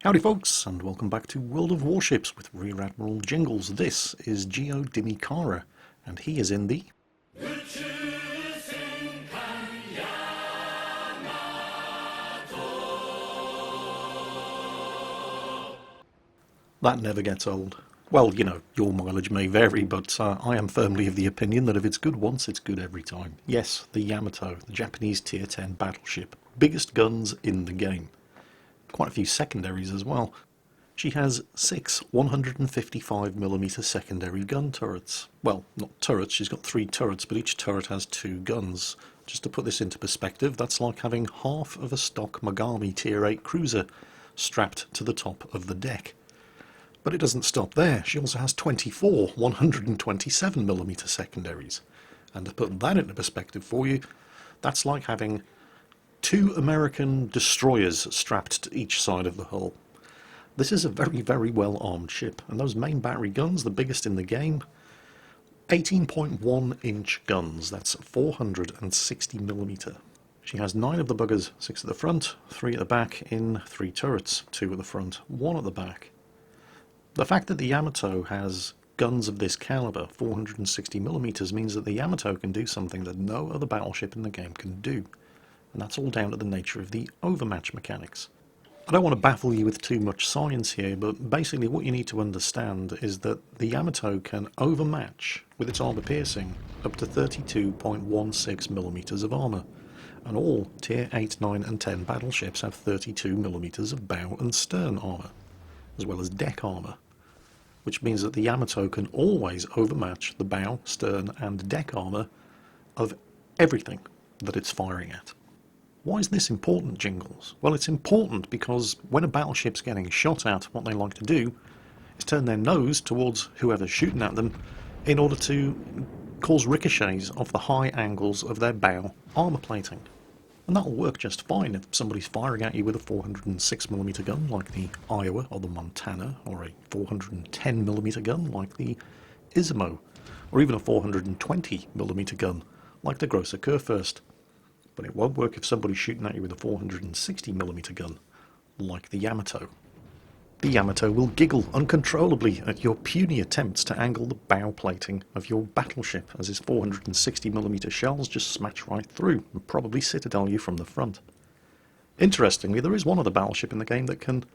Howdy folks, and welcome back to World of Warships with Rear Admiral Jingles. This is Gio Dimikara, and he is in the... That never gets old. Well, you know, your mileage may vary, but I am firmly of the opinion that if it's good once, it's good every time. Yes, the Yamato, the Japanese Tier 10 battleship. Biggest guns in the game. Quite a few secondaries as well. She has 6 155mm secondary gun turrets. Well, not turrets, she's got 3 turrets, but each turret has 2 guns. Just to put this into perspective, that's like having half of a stock Mogami Tier 8 cruiser strapped to the top of the deck. But it doesn't stop there, she also has 24 127mm secondaries. And to put that into perspective for you, that's like having 2 American destroyers strapped to each side of the hull. This is a very, very well armed ship, and those main battery guns, the biggest in the game, 18.1 inch guns, that's 460mm. She has 9 of the buggers, 6 at the front, 3 at the back in 3 turrets, 2 at the front, 1 at the back. The fact that the Yamato has guns of this caliber, 460mm, means that the Yamato can do something that no other battleship in the game can do, and that's all down to the nature of the overmatch mechanics. I don't want to baffle you with too much science here, but basically what you need to understand is that the Yamato can overmatch, with its armour piercing, up to 32.16mm of armour, and all Tier 8, 9 and 10 battleships have 32mm of bow and stern armour, as well as deck armour, which means that the Yamato can always overmatch the bow, stern and deck armour of everything that it's firing at. Why is this important, Jingles? Well, it's important because when a battleship's getting shot at, what they like to do is turn their nose towards whoever's shooting at them in order to cause ricochets off the high angles of their bow armour plating. And that'll work just fine if somebody's firing at you with a 406mm gun like the Iowa or the Montana, or a 410mm gun like the Izumo, or even a 420mm gun like the Grosser Kurfürst. But it won't work if somebody's shooting at you with a 460mm gun, like the Yamato. The Yamato will giggle uncontrollably at your puny attempts to angle the bow plating of your battleship, as his 460mm shells just smash right through and probably citadel you from the front. Interestingly, there is one other battleship in the game that can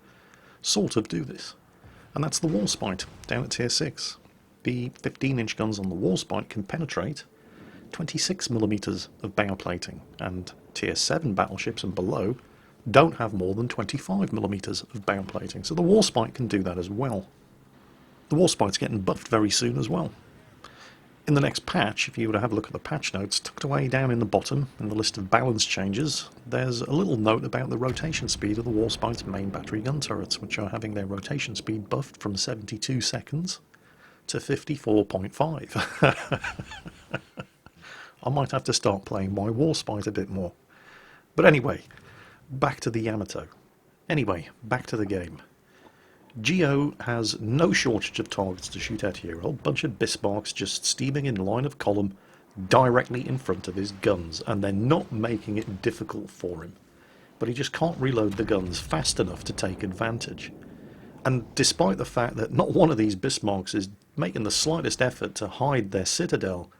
sort of do this, and that's the Warspite, down at Tier 6. The 15-inch guns on the Warspite can penetrate 26mm of bow plating, and Tier 7 battleships and below don't have more than 25mm of bow plating, so the Warspite can do that as well. The Warspite's getting buffed very soon as well. In the next patch, if you were to have a look at the patch notes, tucked away down in the bottom in the list of balance changes, there's a little note about the rotation speed of the Warspite's main battery gun turrets, which are having their rotation speed buffed from 72 seconds to 54.5. I might have to start playing my Warspite a bit more. But anyway, back to the Yamato. Anyway, back to the game. Gio has no shortage of targets to shoot at here. A whole bunch of Bismarcks just steaming in line of column directly in front of his guns, and they're not making it difficult for him. But he just can't reload the guns fast enough to take advantage. And despite the fact that not one of these Bismarcks is making the slightest effort to hide their citadel,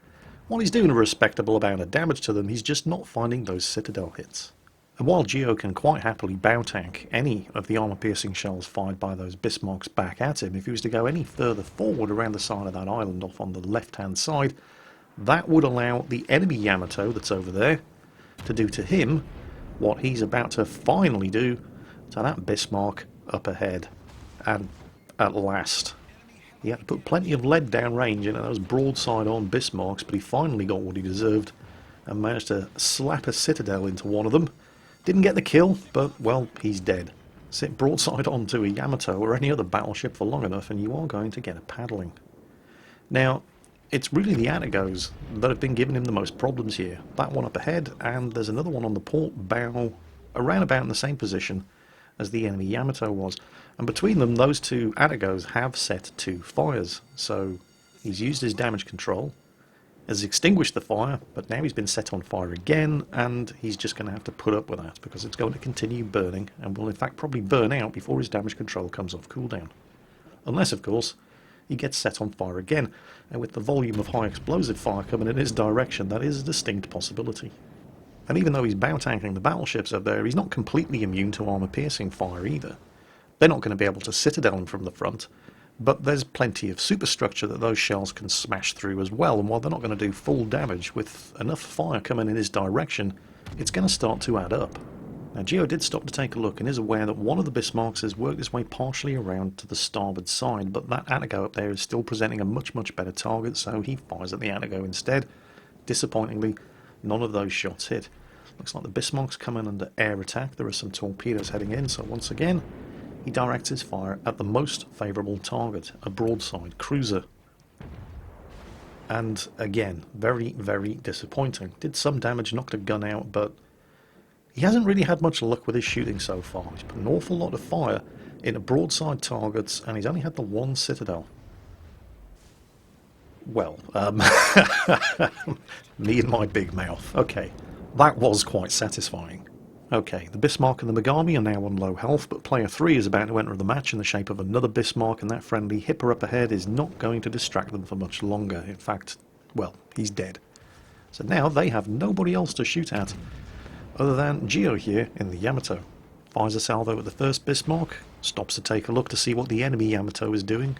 while he's doing a respectable amount of damage to them, he's just not finding those citadel hits. And while Gio can quite happily bow tank any of the armour-piercing shells fired by those Bismarcks back at him, if he was to go any further forward around the side of that island off on the left-hand side, that would allow the enemy Yamato that's over there to do to him what he's about to finally do to that Bismarck up ahead. And at last, he had to put plenty of lead down range into those broadside-on Bismarcks, but he finally got what he deserved and managed to slap a citadel into one of them. Didn't get the kill, but, well, he's dead. Sit broadside on to a Yamato or any other battleship for long enough and you are going to get a paddling. Now, it's really the Atagos that have been giving him the most problems here. That one up ahead, and there's another one on the port bow, around about in the same position as the enemy Yamato was. And between them, those two Atagos have set 2 fires. So he's used his damage control, has extinguished the fire, but now he's been set on fire again, and he's just going to have to put up with that because it's going to continue burning and will in fact probably burn out before his damage control comes off cooldown. Unless, of course, he gets set on fire again, and with the volume of high explosive fire coming in his direction, that is a distinct possibility. And even though he's bow tanking the battleships up there, he's not completely immune to armor-piercing fire either. They're not going to be able to citadel him from the front, but there's plenty of superstructure that those shells can smash through as well, and while they're not going to do full damage, with enough fire coming in his direction, it's going to start to add up. Now Geo did stop to take a look and is aware that one of the Bismarcks has worked its way partially around to the starboard side, but that Attigo up there is still presenting a much better target, so he fires at the Attigo instead. Disappointingly, none of those shots hit. Looks like the Bismarck's coming under air attack. There are some torpedoes heading in, so once again he directs his fire at the most favourable target, a broadside cruiser. And again, very disappointing. Did some damage, knocked a gun out, but he hasn't really had much luck with his shooting so far. He's put an awful lot of fire into broadside targets, and he's only had the one citadel. Well, me and my big mouth. Okay, that was quite satisfying. Okay, the Bismarck and the Megami are now on low health, but player 3 is about to enter the match in the shape of another Bismarck, and that friendly Hipper up ahead is not going to distract them for much longer. In fact, well, he's dead. So now they have nobody else to shoot at other than Geo here in the Yamato. Fires a salvo at the first Bismarck, stops to take a look to see what the enemy Yamato is doing,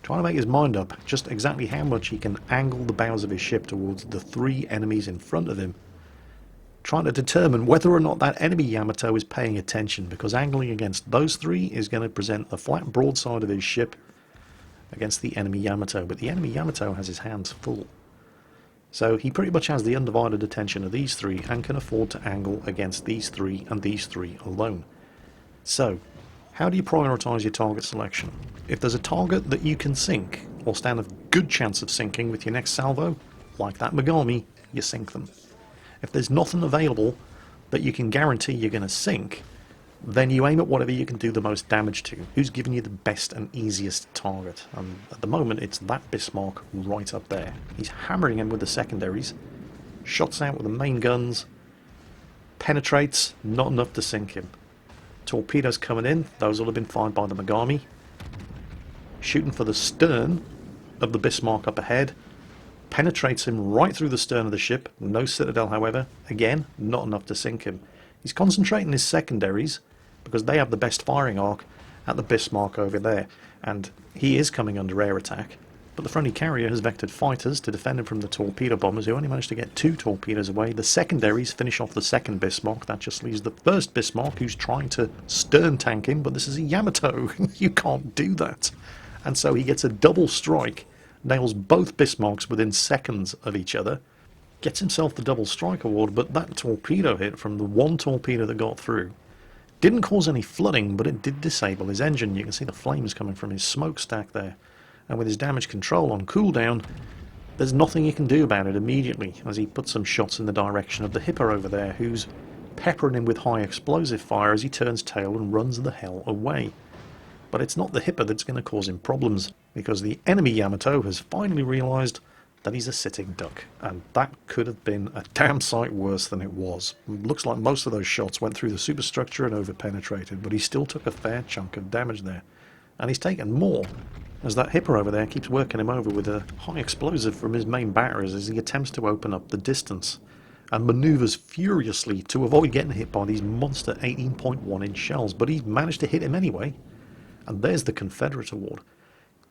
trying to make his mind up just exactly how much he can angle the bows of his ship towards the 3 enemies in front of him, trying to determine whether or not that enemy Yamato is paying attention, because angling against those 3 is going to present the flat broadside of his ship against the enemy Yamato, but the enemy Yamato has his hands full. So he pretty much has the undivided attention of these 3 and can afford to angle against these 3 and these 3 alone. So, how do you prioritise your target selection? If there's a target that you can sink, or stand a good chance of sinking with your next salvo, like that Megami, you sink them. If there's nothing available that you can guarantee you're going to sink, then you aim at whatever you can do the most damage to. Who's giving you the best and easiest target? And at the moment it's that Bismarck right up there. He's hammering him with the secondaries, shots out with the main guns, penetrates, not enough to sink him. Torpedoes coming in, those will have been fired by the Megami. Shooting for the stern of the Bismarck up ahead, penetrates him right through the stern of the ship. No citadel, however. Again, not enough to sink him. He's concentrating his secondaries, because they have the best firing arc, at the Bismarck over there, and he is coming under air attack. But the friendly carrier has vectored fighters to defend him from the torpedo bombers, who only managed to get 2 torpedoes away. The secondaries finish off the second Bismarck. That just leaves the first Bismarck, who's trying to stern tank him, but this is a Yamato. You can't do that. And so he gets a double strike, nails both Bismarcks within seconds of each other, gets himself the double strike award, but that torpedo hit from the one torpedo that got through didn't cause any flooding, but it did disable his engine. You can see the flames coming from his smokestack there. And with his damage control on cooldown, there's nothing he can do about it immediately, as he puts some shots in the direction of the Hipper over there, who's peppering him with high explosive fire as he turns tail and runs the hell away. But it's not the Hipper that's going to cause him problems, because the enemy Yamato has finally realised that he's a sitting duck, and that could have been a damn sight worse than it was. Looks like most of those shots went through the superstructure and over-penetrated, but he still took a fair chunk of damage there. And he's taken more, as that Hipper over there keeps working him over with a high explosive from his main batteries as he attempts to open up the distance, and manoeuvres furiously to avoid getting hit by these monster 18.1-inch shells, but he's managed to hit him anyway. And there's the Confederate award.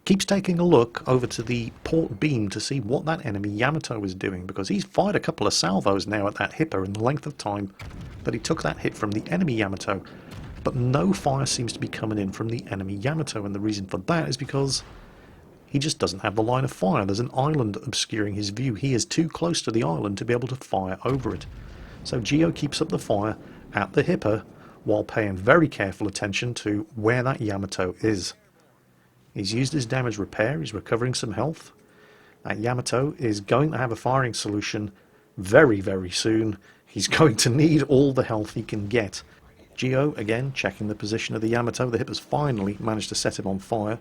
Keeps taking a look over to the port beam to see what that enemy Yamato is doing, because he's fired a couple of salvos now at that Hipper in the length of time that he took that hit from the enemy Yamato, but no fire seems to be coming in from the enemy Yamato, and the reason for that is because he just doesn't have the line of fire. There's an island obscuring his view. He is too close to the island to be able to fire over it. So Geo keeps up the fire at the Hipper while paying very careful attention to where that Yamato is. He's used his damage repair, he's recovering some health. That Yamato is going to have a firing solution very soon. He's going to need all the health he can get. Geo, again, checking the position of the Yamato. The Hipper's finally managed to set him on fire.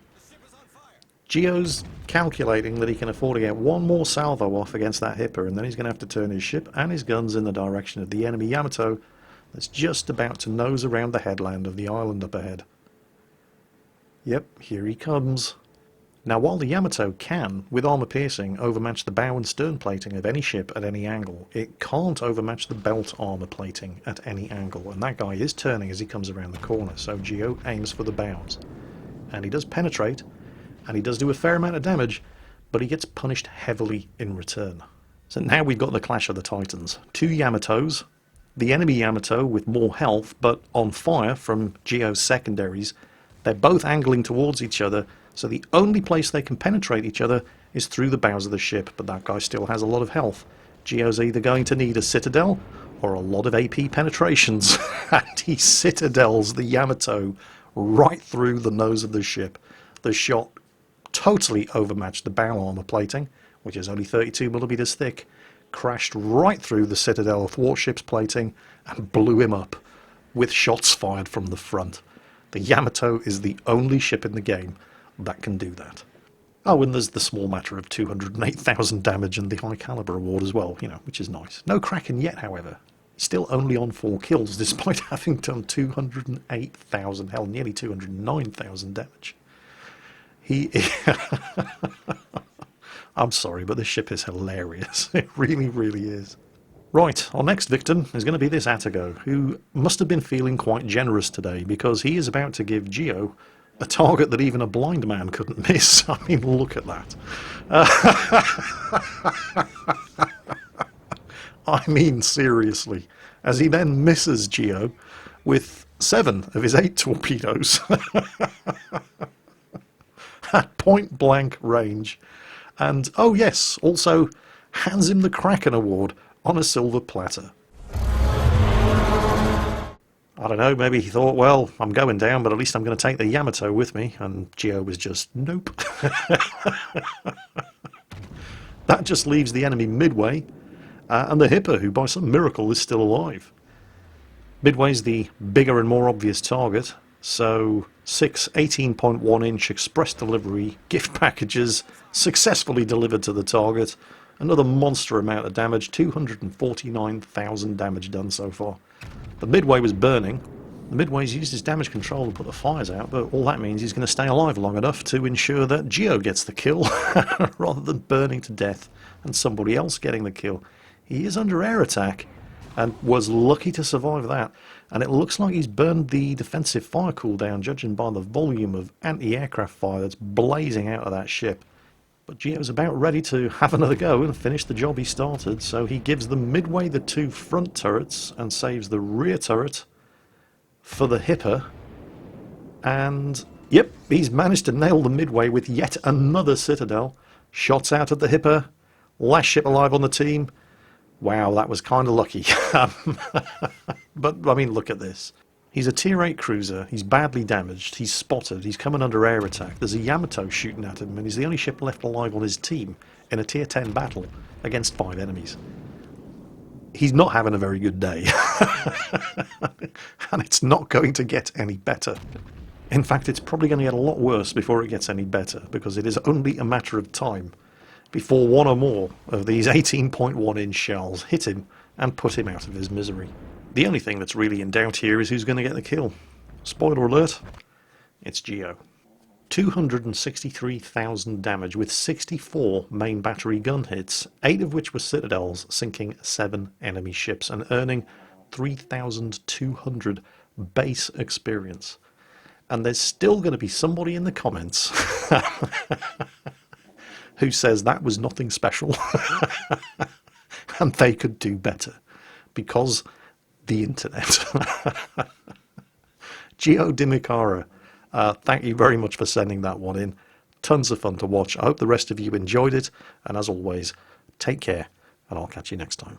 Geo's calculating that he can afford to get one more salvo off against that Hipper, and then he's going to have to turn his ship and his guns in the direction of the enemy Yamato that's just about to nose around the headland of the island up ahead. Yep, here he comes. Now, while the Yamato can, with armour piercing, overmatch the bow and stern plating of any ship at any angle, it can't overmatch the belt armour plating at any angle, and that guy is turning as he comes around the corner, so Geo aims for the bows. And he does penetrate, and he does do a fair amount of damage, but he gets punished heavily in return. So now we've got the clash of the titans. Two Yamatos, the enemy Yamato with more health, but on fire from Geo's secondaries. They're both angling towards each other, so the only place they can penetrate each other is through the bows of the ship, but that guy still has a lot of health. Geo's either going to need a citadel or a lot of AP penetrations, and he citadels the Yamato right through the nose of the ship. The shot totally overmatched the bow armour plating, which is only 32mm thick, crashed right through the citadel of Warships plating and blew him up with shots fired from the front. The Yamato is the only ship in the game that can do that. Oh, and there's the small matter of 208,000 damage and the high caliber award as well, which is nice. No Kraken yet, however. He's still only on 4 kills, despite having done 208,000, hell, nearly 209,000 damage. I'm sorry, but this ship is hilarious. It really, really is. Right, our next victim is going to be this Atago, who must have been feeling quite generous today, because he is about to give Geo a target that even a blind man couldn't miss. I mean, look at that. I mean, seriously. As he then misses Geo with 7 of his 8 torpedoes at point-blank range. And, oh yes, also hands him the Kraken Award on a silver platter. I don't know, maybe he thought, well, I'm going down, but at least I'm going to take the Yamato with me. And Geo was just, nope. That just leaves the enemy Midway and the Hipper, who by some miracle is still alive. Midway's the bigger and more obvious target, so 6 18.1-inch express delivery gift packages successfully delivered to the target. Another monster amount of damage, 249,000 damage done so far. The Midway was burning. The Midway's used his damage control to put the fires out, but all that means he's going to stay alive long enough to ensure that Geo gets the kill, rather than burning to death and somebody else getting the kill. He is under air attack, and was lucky to survive that. And it looks like he's burned the defensive fire cooldown, judging by the volume of anti-aircraft fire that's blazing out of that ship. But Geo's about ready to have another go and finish the job he started, so he gives the Midway the 2 front turrets and saves the rear turret for the Hipper. And, yep, he's managed to nail the Midway with yet another citadel. Shots out at the Hipper, last ship alive on the team. Wow, that was kind of lucky. But, I mean, look at this. He's a tier 8 cruiser, he's badly damaged, he's spotted, he's coming under air attack, there's a Yamato shooting at him, and he's the only ship left alive on his team in a tier 10 battle against 5 enemies. He's not having a very good day. And it's not going to get any better. In fact, it's probably going to get a lot worse before it gets any better, because it is only a matter of time before one or more of these 18.1-inch shells hit him and put him out of his misery. The only thing that's really in doubt here is who's going to get the kill. Spoiler alert, it's Geo. 263,000 damage with 64 main battery gun hits, 8 of which were citadels, sinking 7 enemy ships and earning 3,200 base experience. And there's still going to be somebody in the comments who says that was nothing special and they could do better, because the internet. Geo Dimicara, thank you very much for sending that one in. Tons of fun to watch. I hope the rest of you enjoyed it, and as always, take care, and I'll catch you next time.